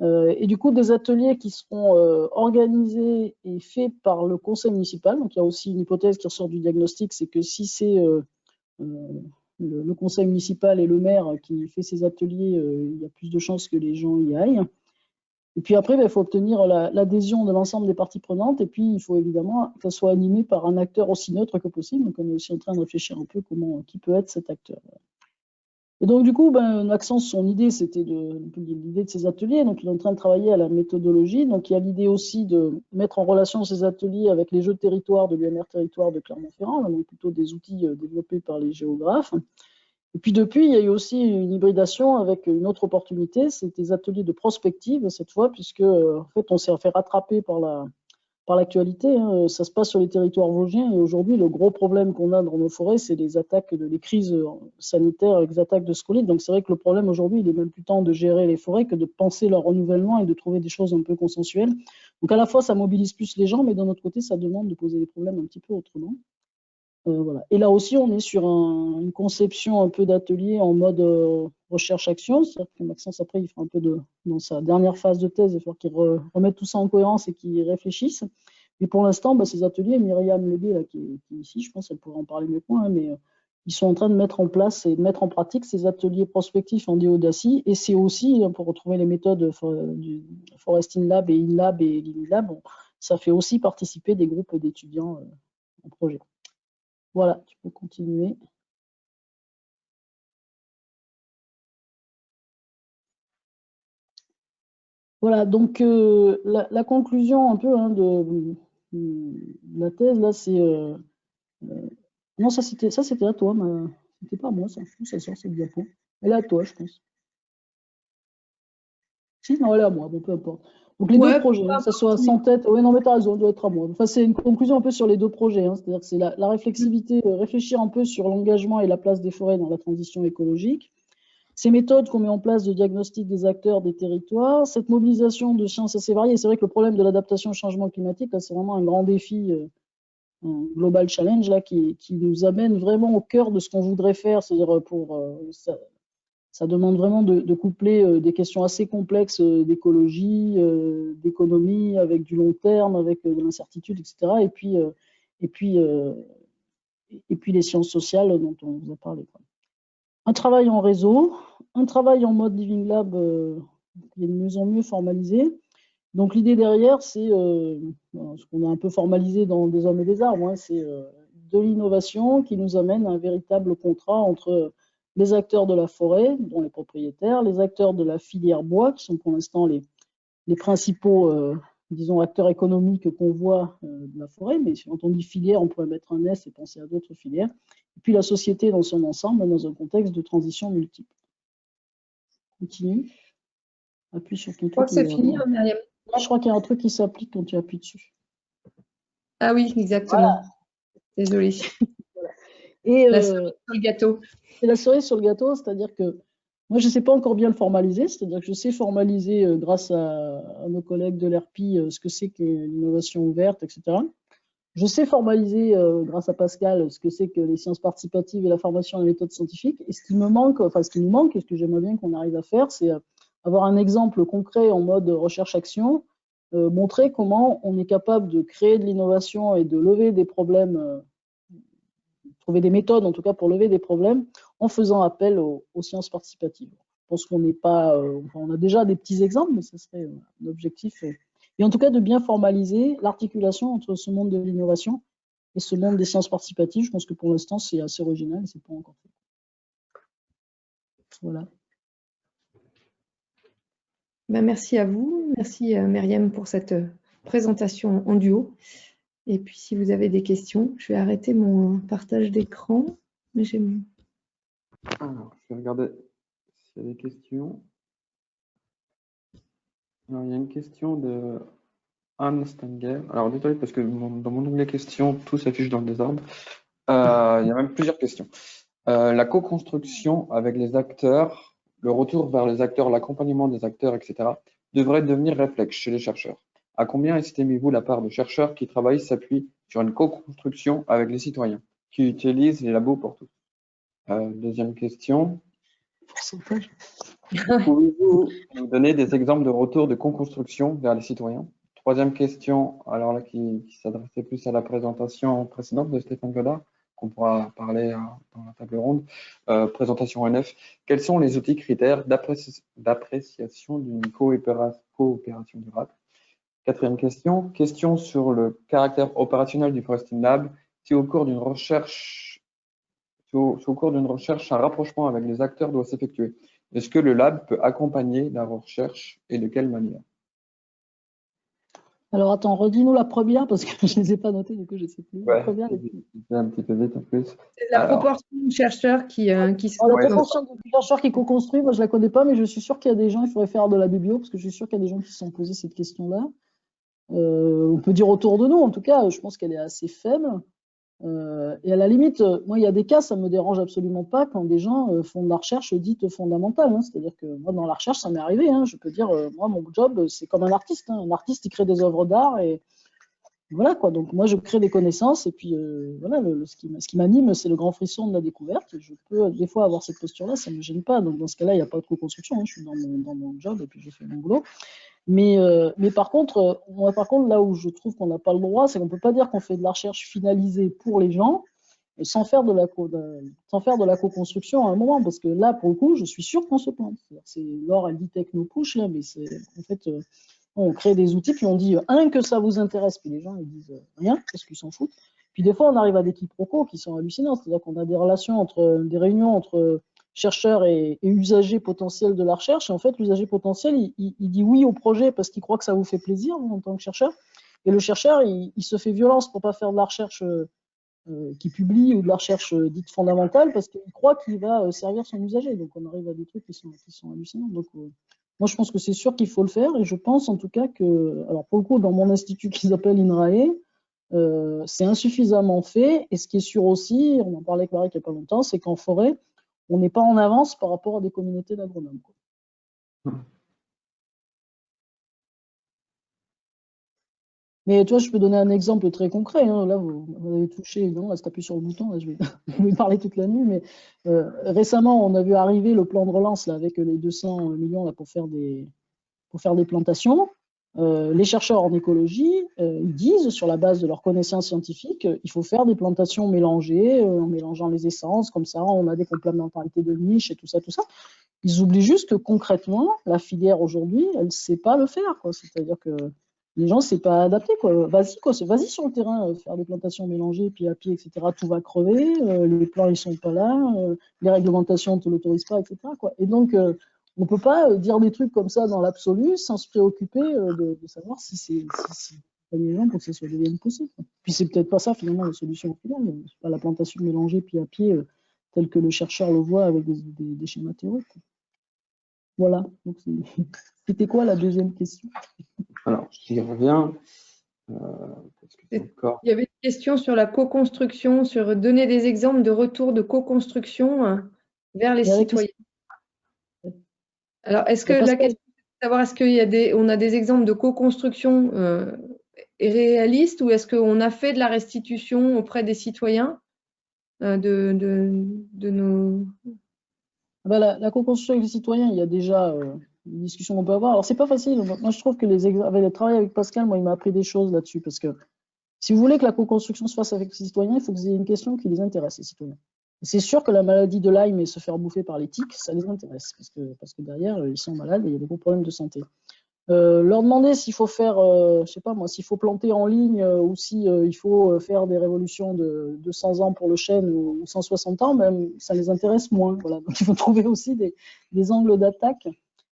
Et du coup, des ateliers qui seront organisés et faits par le conseil municipal. Donc, il y a aussi une hypothèse qui ressort du diagnostic, c'est que si c'est le conseil municipal et le maire qui fait ces ateliers, il y a plus de chances que les gens y aillent. Et puis après, il faut obtenir l'adhésion de l'ensemble des parties prenantes, et puis il faut évidemment que ça soit animé par un acteur aussi neutre que possible. Donc on est aussi en train de réfléchir un peu qui peut être cet acteur. Et donc du coup, Maxence, son idée, c'était l'idée de ces ateliers. Donc il est en train de travailler à la méthodologie. Donc il y a l'idée aussi de mettre en relation ces ateliers avec les jeux de territoire de l'UMR Territoire de Clermont-Ferrand, donc plutôt des outils développés par les géographes. Et puis depuis, il y a eu aussi une hybridation avec une autre opportunité, c'est des ateliers de prospective cette fois, puisque en fait on s'est fait rattraper par l'actualité. Ça se passe sur les territoires vosgiens, et aujourd'hui le gros problème qu'on a dans nos forêts, c'est les crises sanitaires, les attaques de scolytes. Donc c'est vrai que le problème aujourd'hui, il est même plus temps de gérer les forêts que de penser leur renouvellement et de trouver des choses un peu consensuelles. Donc à la fois ça mobilise plus les gens, mais d'un autre côté ça demande de poser des problèmes un petit peu autrement. Voilà. Et là aussi, on est sur une conception un peu d'atelier en mode recherche-action. C'est-à-dire que Maxence, après, il fera un peu dans sa dernière phase de thèse, il faut qu'il remette tout ça en cohérence et qu'il réfléchisse. Et pour l'instant, ces ateliers, Myriam Légué, là, qui est ici, je pense qu'elle pourrait en parler mieux que moi, mais ils sont en train de mettre en place et de mettre en pratique ces ateliers prospectifs en Déodacie. Et c'est aussi, pour retrouver les méthodes du Forest InLab et InLab et LimiLab, ça fait aussi participer des groupes d'étudiants en projet. Voilà, tu peux continuer. Voilà, donc la conclusion un peu de la thèse, là, c'est... non, ça c'était à toi, mais c'était pas à moi, ça. Ça sort cette diapo. Elle est à toi, je pense. Si, non, elle est à moi, bon, peu importe. Donc les deux Ouais, projets, que ça soit sans tête. Oui, non, mais t'as raison, ça doit être à moi. Enfin, c'est une conclusion un peu sur les deux projets. C'est-à-dire que c'est la réflexivité, réfléchir un peu sur l'engagement et la place des forêts dans la transition écologique. Ces méthodes qu'on met en place de diagnostic des acteurs, des territoires, cette mobilisation de sciences assez variées. C'est vrai que le problème de l'adaptation au changement climatique, c'est vraiment un grand défi, un global challenge là, qui nous amène vraiment au cœur de ce qu'on voudrait faire. C'est-à-dire ça demande vraiment de coupler des questions assez complexes d'écologie, d'économie, avec du long terme, avec de l'incertitude, etc. Et puis, euh, et puis les sciences sociales dont on vous a parlé, quoi. Un travail en réseau, un travail en mode Living Lab qui est de mieux en mieux formalisé. Donc l'idée derrière, c'est ce qu'on a un peu formalisé dans Des Hommes et des Arbres, hein, c'est de l'innovation qui nous amène à un véritable contrat entre les acteurs de la forêt, dont les propriétaires, les acteurs de la filière bois, qui sont pour l'instant les principaux disons, acteurs économiques qu'on voit de la forêt, mais quand on dit filière, on pourrait mettre un S et penser à d'autres filières, et puis la société dans son ensemble, dans un contexte de transition multiple. Continue. Appuie sur ton Je crois truc. que c'est fini, hein, Myriam. Moi, je crois qu'il y a un truc qui s'applique quand tu appuies dessus. Ah oui, exactement. Désolée. Et La cerise sur le gâteau. c'est la cerise sur le gâteau, c'est-à-dire que moi, je ne sais pas encore bien le formaliser, c'est-à-dire que je sais formaliser grâce à nos collègues de l'ERPI ce que c'est que l'innovation ouverte, etc. Je sais formaliser grâce à Pascal ce que c'est que les sciences participatives et la formation à la méthode scientifique. Et ce qui me manque, enfin ce qui nous manque, et ce que j'aimerais bien qu'on arrive à faire, c'est avoir un exemple concret en mode recherche-action, montrer comment on est capable de créer de l'innovation et de lever des problèmes, trouver des méthodes en tout cas pour lever des problèmes en faisant appel aux sciences participatives. Je pense qu'on n'est pas, enfin, on a déjà des petits exemples, mais ce serait un objectif. Et en tout cas de bien formaliser l'articulation entre ce monde de l'innovation et ce monde des sciences participatives. Je pense que pour l'instant c'est assez original et c'est pas encore fait. Voilà. Ben, merci à vous. Merci Myriam pour cette présentation en duo. Et puis si vous avez des questions, je vais arrêter mon partage d'écran. Mais Alors, je vais regarder s'il y a des questions. Alors, il y a une question de Anne Stenger. Alors, désolé parce que dans mon onglet questions, tout s'affiche dans le désordre. Il y a même plusieurs questions. La co-construction avec les acteurs, le retour vers les acteurs, l'accompagnement des acteurs, etc., devrait devenir réflexe chez les chercheurs. À combien estimez-vous la part de chercheurs qui travaillent s'appuient sur une co-construction avec les citoyens, qui utilisent les labos pour tout? Deuxième question. Pourcentage. Pouvez-vous nous donner des exemples de retour de co-construction vers les citoyens? Troisième question, alors là qui s'adressait plus à la présentation précédente de Stéphane Godard, qu'on pourra parler dans la table ronde. Présentation ONF. Quels sont les outils critères d'appréciation d'une coopération durable? Quatrième question, question sur le caractère opérationnel du Foresting Lab. Si au cours d'une recherche, un rapprochement avec les acteurs doit s'effectuer, est-ce que le lab peut accompagner la recherche et de quelle manière? Alors attends, redis-nous la première parce que je ne les ai pas notées, du coup je ne sais plus. Ouais, La première, c'est un petit peu vite en plus. C'est la Alors, proportion de chercheurs qui se la Ouais, proportion de chercheurs qui co-construit, moi je la connais pas, mais je suis sûr qu'il y a des gens, il faudrait faire de la biblio, parce que je suis sûr qu'il y a des gens qui se sont posés cette question-là. On peut dire autour de nous, en tout cas, je pense qu'elle est assez faible. Et à la limite, moi, il y a des cas, ça me dérange absolument pas quand des gens font de la recherche dite fondamentale. Hein. C'est-à-dire que moi, dans la recherche, ça m'est arrivé. Hein. Je peux dire, moi, mon job, c'est comme un artiste. Hein. Un artiste, il crée des œuvres d'art et voilà quoi. Donc moi, je crée des connaissances et puis voilà, ce qui m'anime, c'est le grand frisson de la découverte. Et je peux des fois avoir cette posture-là, ça me gêne pas. Donc dans ce cas-là, il n'y a pas de co-construction. Hein. Je suis dans mon job et puis je fais mon boulot. Mais par contre, moi, là où je trouve qu'on n'a pas le droit, c'est qu'on ne peut pas dire qu'on fait de la recherche finalisée pour les gens sans faire de la co-construction à un moment, parce que là, pour le coup, je suis sûr qu'on se plante. Laure, elle dit techno-push, là, mais c'est en fait, on crée des outils, puis on dit que ça vous intéresse, puis les gens ils disent rien, parce qu'ils s'en foutent. Puis des fois, on arrive à des quiproquos qui sont hallucinants, c'est-à-dire qu'on a des relations des réunions entre chercheurs et usagers potentiels de la recherche. Et en fait, l'usager potentiel, il dit oui au projet parce qu'il croit que ça vous fait plaisir en tant que chercheur. Et le chercheur, il se fait violence pour ne pas faire de la recherche qui publie ou de la recherche dite fondamentale parce qu'il croit qu'il va servir son usager. Donc, on arrive à des trucs qui sont hallucinants. Donc, Moi, je pense que c'est sûr qu'il faut le faire et je pense en tout cas que, alors pour le coup, dans mon institut qui s'appelle INRAE, c'est insuffisamment fait. Et ce qui est sûr aussi, on en parlait avec Marie il n'y a pas longtemps, c'est qu'en forêt, on n'est pas en avance par rapport à des communautés d'agronomes. Mais tu vois, je peux donner un exemple très concret. Hein. Là, vous avez touché, évidemment, là, c'est appuyé sur le bouton, là, je vais parler toute la nuit. Mais récemment, on a vu arriver le plan de relance là, avec les 200 millions là, pour faire des plantations. Les chercheurs en écologie, ils disent, sur la base de leurs connaissances scientifiques, il faut faire des plantations mélangées, en mélangeant les essences, comme ça, on a des complémentarités de niche et tout ça, tout ça. Ils oublient juste que concrètement, la filière aujourd'hui, elle ne sait pas le faire. C'est-à-dire que les gens, c'est pas adapté. Vas-y sur le terrain, faire des plantations mélangées, puis à pied, etc. Tout va crever, les plans, ils sont pas là, les réglementations ne te l'autorisent pas, etc. Et donc, on ne peut pas dire des trucs comme ça dans l'absolu sans se préoccuper de savoir si c'est les gens pour que ça soit devienne possible. Puis c'est peut-être pas ça finalement la solution finale. C'est pas la plantation mélangée pied à pied tel que le chercheur le voit avec des schémas théoriques. Voilà. C'était quoi la deuxième question? Alors, j'y reviens. Il y avait une question sur la co-construction, sur donner des exemples de retour de co-construction vers les citoyens. Alors, est-ce que la question est de savoir est-ce qu'on a des exemples de co-construction réalistes ou est-ce qu'on a fait de la restitution auprès des citoyens de nos… La co-construction avec les citoyens, il y a déjà une discussion qu'on peut avoir. Alors, c'est pas facile. Moi, je trouve que le travail avec Pascal, moi, il m'a appris des choses là-dessus parce que si vous voulez que la co-construction se fasse avec les citoyens, il faut que vous ayez une question qui les intéresse, les citoyens. C'est sûr que la maladie de Lyme et se faire bouffer par les tiques, ça les intéresse, parce que derrière, ils sont malades et il y a des gros problèmes de santé. Leur demander s'il faut faire, je sais pas moi, s'il faut planter en ligne ou si il faut faire des révolutions de 200 ans pour le chêne ou 160 ans, même ça les intéresse moins. Voilà. Donc il faut trouver aussi des angles d'attaque.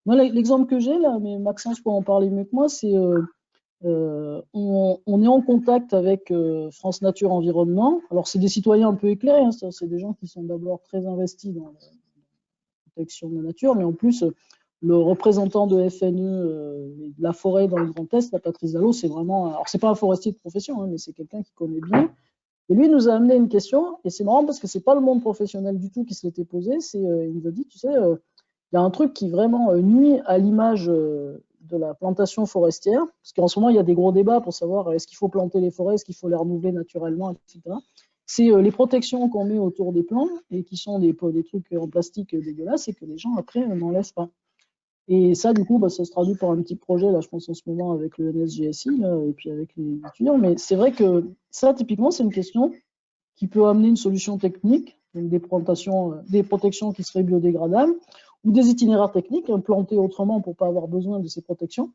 Moi, l'exemple que j'ai là, mais Maxence peut en parler mieux que moi, c'est on est en contact avec France Nature Environnement. Alors, c'est des citoyens un peu éclairés, hein, c'est des gens qui sont d'abord très investis dans la protection de la nature, mais en plus, le représentant de FNE de la forêt dans le Grand Est, la Patrice Dallot, c'est vraiment. Alors, c'est pas un forestier de profession, hein, mais c'est quelqu'un qui connaît bien. Et lui, il nous a amené une question, et c'est marrant parce que c'est pas le monde professionnel du tout qui se l'était posé. Il nous a dit, tu sais, il y a un truc qui vraiment nuit à l'image de la plantation forestière, parce qu'en ce moment, il y a des gros débats pour savoir est-ce qu'il faut planter les forêts, est-ce qu'il faut les renouveler naturellement, etc. C'est les protections qu'on met autour des plants et qui sont des trucs en plastique dégueulasses et que les gens, après, n'enlèvent pas. Et ça, du coup, ça se traduit par un petit projet, là, je pense, en ce moment, avec le NSGSI, là, et puis avec les étudiants. Mais c'est vrai que ça, typiquement, c'est une question qui peut amener une solution technique, donc des protections qui seraient biodégradables, ou des itinéraires techniques implantés autrement pour ne pas avoir besoin de ces protections.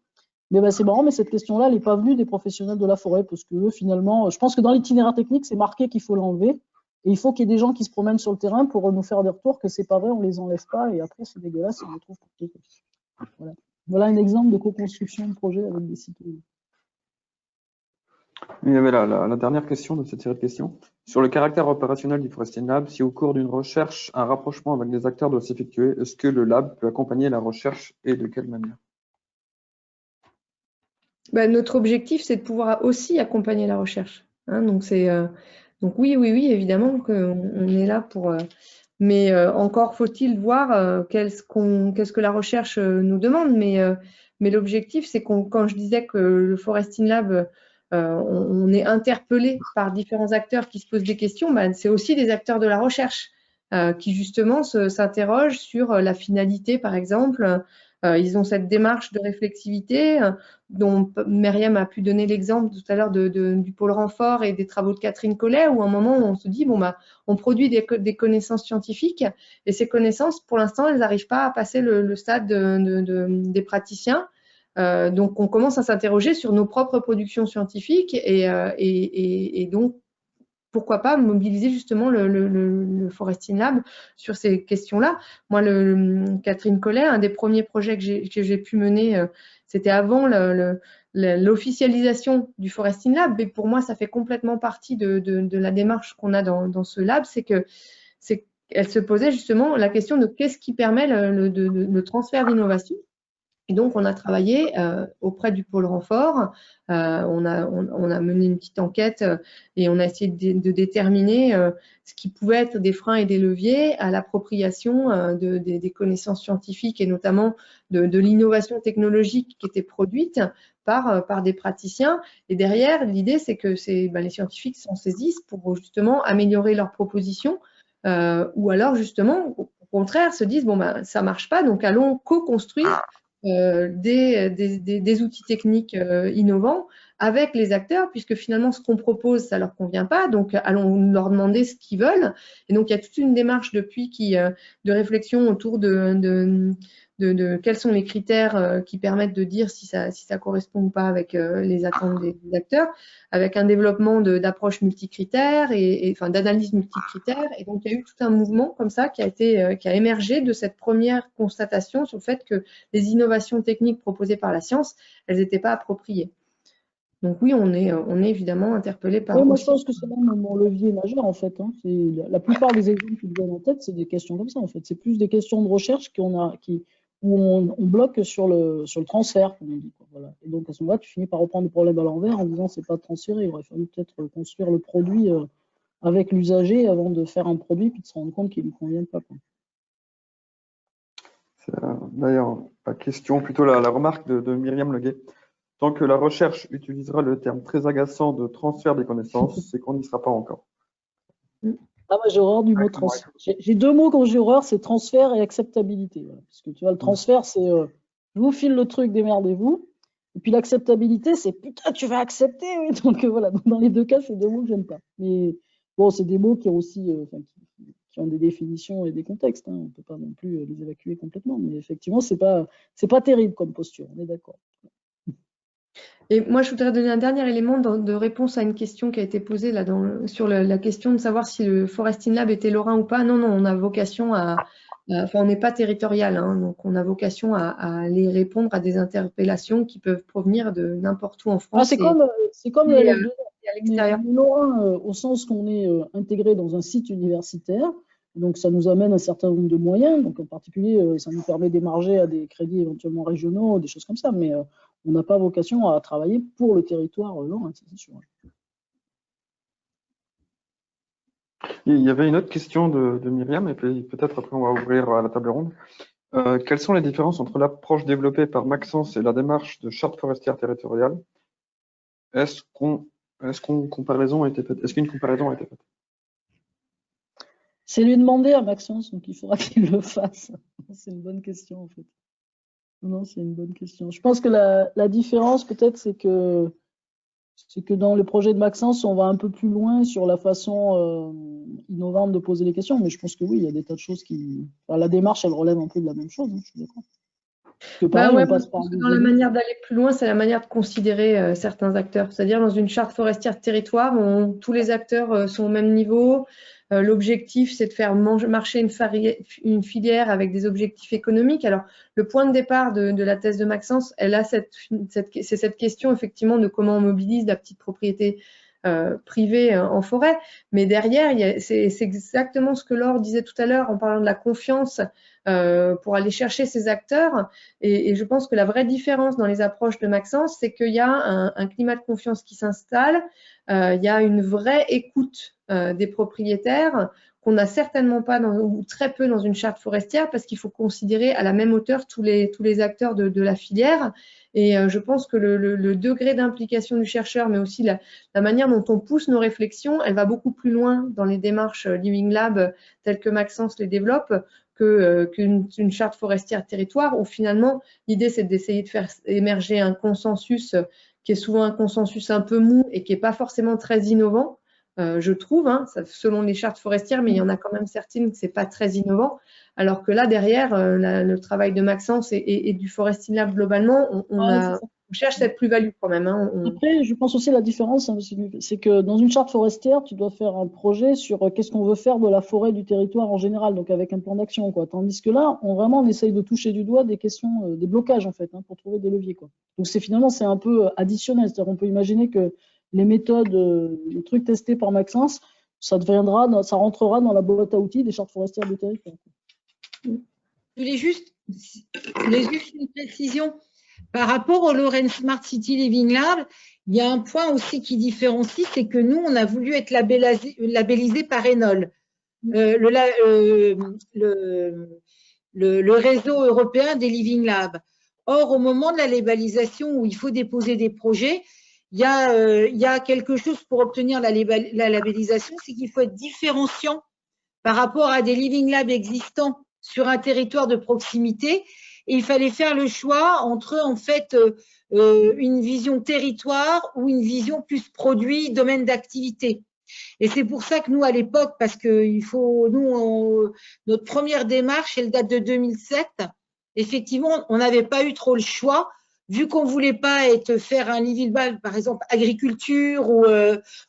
Mais c'est marrant, mais cette question-là, elle n'est pas venue des professionnels de la forêt, parce que eux, finalement, je pense que dans l'itinéraire technique, c'est marqué qu'il faut l'enlever, et il faut qu'il y ait des gens qui se promènent sur le terrain pour nous faire des retours que c'est pas vrai, on les enlève pas, et après, c'est dégueulasse, on les trouve partout. Voilà un exemple de co-construction de projet avec des citoyens. Il y avait la dernière question de cette série de questions. Sur le caractère opérationnel du Forestine Lab, si au cours d'une recherche, un rapprochement avec des acteurs doit s'effectuer, est-ce que le lab peut accompagner la recherche et de quelle manière? Notre objectif, c'est de pouvoir aussi accompagner la recherche. Hein, donc oui, évidemment qu'on est là pour… mais encore faut-il voir qu'est-ce que la recherche nous demande. Mais l'objectif, c'est quand je disais que le Forestine Lab, on est interpellé par différents acteurs qui se posent des questions, c'est aussi des acteurs de la recherche qui justement s'interrogent sur la finalité, par exemple. Ils ont cette démarche de réflexivité dont Myriam a pu donner l'exemple tout à l'heure du pôle renfort et des travaux de Catherine Collet, où à un moment on se dit on produit des connaissances scientifiques et ces connaissances pour l'instant elles n'arrivent pas à passer le stade des praticiens. Donc on commence à s'interroger sur nos propres productions scientifiques et donc pourquoi pas mobiliser justement le Forestine Lab sur ces questions-là. Moi, Catherine Collet, un des premiers projets que j'ai pu mener, c'était avant l'officialisation du Forestine Lab. Et pour moi, ça fait complètement partie de la démarche qu'on a dans ce lab, c'est qu'elle se posait justement la question de qu'est-ce qui permet le transfert d'innovation. Et donc, on a travaillé auprès du pôle renfort, on a mené une petite enquête et on a essayé de déterminer ce qui pouvait être des freins et des leviers à l'appropriation des connaissances scientifiques et notamment de l'innovation technologique qui était produite par des praticiens. Et derrière, l'idée, c'est que les scientifiques s'en saisissent pour justement améliorer leurs propositions ou alors justement, au contraire, se disent, bon, ça marche pas, donc allons co-construire des outils techniques innovants avec les acteurs, puisque finalement, ce qu'on propose, ça leur convient pas, donc allons leur demander ce qu'ils veulent. Et donc, il y a toute une démarche depuis de réflexion autour de quels sont les critères qui permettent de dire si ça correspond ou pas avec les attentes des acteurs, avec un développement d'approches multicritères enfin d'analyse multicritères. Et donc, il y a eu tout un mouvement comme ça qui a émergé de cette première constatation sur le fait que les innovations techniques proposées par la science, elles n'étaient pas appropriées. Donc oui, on est évidemment interpellé par. Oui, moi je pense que c'est même mon levier majeur en fait. Hein. La plupart des exemples qui me viennent en tête, c'est des questions comme ça en fait. C'est plus des questions de recherche où on bloque sur le transfert, comme on dit. Quoi. Voilà. Et donc à ce moment-là, tu finis par reprendre le problème à l'envers en disant c'est pas transféré. Il aurait fallu peut-être construire le produit avec l'usager avant de faire un produit puis de se rendre compte qu'il ne lui convient pas. Quoi. D'ailleurs, la question, plutôt la remarque de Myriam Leguet. Tant que la recherche utilisera le terme très agaçant de transfert des connaissances, c'est qu'on n'y sera pas encore. Ah, moi, j'ai horreur du mot transfert. J'ai deux mots quand j'ai horreur, c'est transfert et acceptabilité. Voilà. Parce que tu vois, le transfert, c'est je vous file le truc, démerdez-vous. Et puis l'acceptabilité, c'est putain, tu vas accepter. Oui. Donc voilà, dans les deux cas, c'est deux mots que j'aime pas. Mais bon, c'est des mots qui ont aussi qui ont des définitions et des contextes. Hein. On ne peut pas non plus les évacuer complètement. Mais effectivement, c'est pas terrible comme posture, on est d'accord. Et moi, je voudrais donner un dernier élément de réponse à une question qui a été posée là sur la question de savoir si le Foresting Lab était lorrain ou pas. Non, on a vocation enfin, on n'est pas territorial, hein, donc on a vocation à aller répondre à des interpellations qui peuvent provenir de n'importe où en France. C'est comme le LF2. À l'extérieur. On est lorrain au sens qu'on est intégré dans un site universitaire. Donc, ça nous amène un certain nombre de moyens. Donc, en particulier, ça nous permet d'émarger à des crédits éventuellement régionaux, des choses comme ça. Mais on n'a pas vocation à travailler pour le territoire lorrain, c'est sûr. Il y avait une autre question de Myriam, et puis peut-être après on va ouvrir la table ronde. Quelles sont les différences entre l'approche développée par Maxence et la démarche de charte forestière territoriale? Est-ce qu'une comparaison a été faite? C'est lui demander à Maxence, donc il faudra qu'il le fasse. C'est une bonne question en fait. Non, c'est une bonne question. Je pense que la différence peut-être c'est que dans le projet de Maxence, on va un peu plus loin sur la façon innovante de poser les questions, mais je pense que oui, il y a des tas de choses enfin, la démarche, elle relève un peu de la même chose, hein, je suis d'accord. Dans la manière d'aller plus loin, c'est la manière de considérer certains acteurs. C'est-à-dire dans une charte forestière de territoire, tous les acteurs sont au même niveau. L'objectif, c'est de faire marcher une filière avec des objectifs économiques. Alors, le point de départ de la thèse de Maxence, elle a c'est cette question effectivement de comment on mobilise la petite propriété privée en forêt. Mais derrière, c'est exactement ce que Laure disait tout à l'heure en parlant de la confiance pour aller chercher ces acteurs. Et je pense que la vraie différence dans les approches de Maxence, c'est qu'il y a un climat de confiance qui s'installe. Il y a une vraie écoute des propriétaires qu'on n'a certainement pas ou très peu dans une charte forestière parce qu'il faut considérer à la même hauteur tous les acteurs de la filière. Et je pense que le degré d'implication du chercheur, mais aussi la manière dont on pousse nos réflexions, elle va beaucoup plus loin dans les démarches Living Lab telles que Maxence les développe qu'une charte forestière territoire où finalement l'idée c'est d'essayer de faire émerger un consensus qui est souvent un consensus un peu mou et qui n'est pas forcément très innovant, je trouve, hein, selon les chartes forestières, mais il y en a quand même certaines que ce n'est pas très innovant. Alors que là, derrière, le travail de Maxence et du Foresting Lab globalement, on cherche cette plus-value quand même. Hein, Après, je pense aussi la différence, hein, c'est que dans une charte forestière, tu dois faire un projet sur qu'est-ce qu'on veut faire de la forêt du territoire en général, donc avec un plan d'action, quoi. Tandis que là, on essaye de toucher du doigt des questions, des blocages en fait, hein, pour trouver des leviers, quoi. Donc finalement, c'est un peu additionnel, c'est-à-dire on peut imaginer que les méthodes, les trucs testés par Maxence, ça rentrera dans la boîte à outils des chartes forestières du territoire. voulais juste une précision. Par rapport au Lorraine Smart City Living Lab, il y a un point aussi qui différencie, c'est que nous, on a voulu être labellisé par Enol, le réseau européen des Living Labs. Or, au moment de la labellisation où il faut déposer des projets, il y a quelque chose pour obtenir la labellisation, c'est qu'il faut être différenciant par rapport à des Living Labs existants sur un territoire de proximité. Et il fallait faire le choix entre, en fait, une vision territoire ou une vision plus produit, domaine d'activité. Et c'est pour ça que nous, à l'époque, parce que notre première démarche, elle date de 2007, effectivement, on n'avait pas eu trop le choix, vu qu'on ne voulait pas faire un living lab, par exemple, agriculture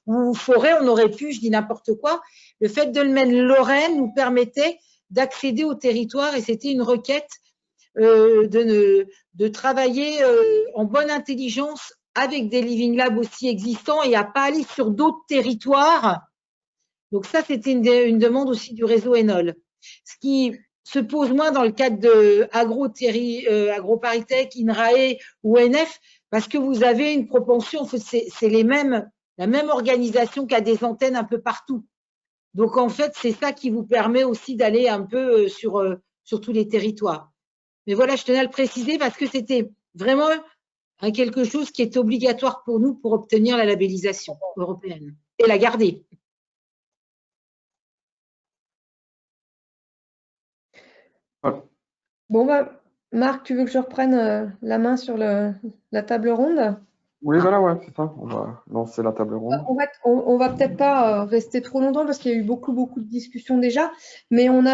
ou forêt, on aurait pu, je dis n'importe quoi. Le fait de le mettre Lorraine nous permettait d'accéder au territoire et c'était une requête de travailler en bonne intelligence avec des living labs aussi existants et à pas aller sur d'autres territoires. Donc ça, c'était une demande aussi du réseau Enol. Ce qui se pose moins dans le cadre de AgroParisTech, INRAE ou NF, parce que vous avez une propension, c'est la même organisation qui a des antennes un peu partout. Donc en fait, c'est ça qui vous permet aussi d'aller un peu sur tous les territoires. Mais voilà, je tenais à le préciser parce que c'était vraiment quelque chose qui est obligatoire pour nous pour obtenir la labellisation européenne et la garder. Voilà. Bon, Marc, tu veux que je reprenne la main sur la table ronde? Oui, voilà, ouais, c'est ça. On va lancer la table ronde. On va peut-être pas rester trop longtemps parce qu'il y a eu beaucoup de discussions déjà, mais on a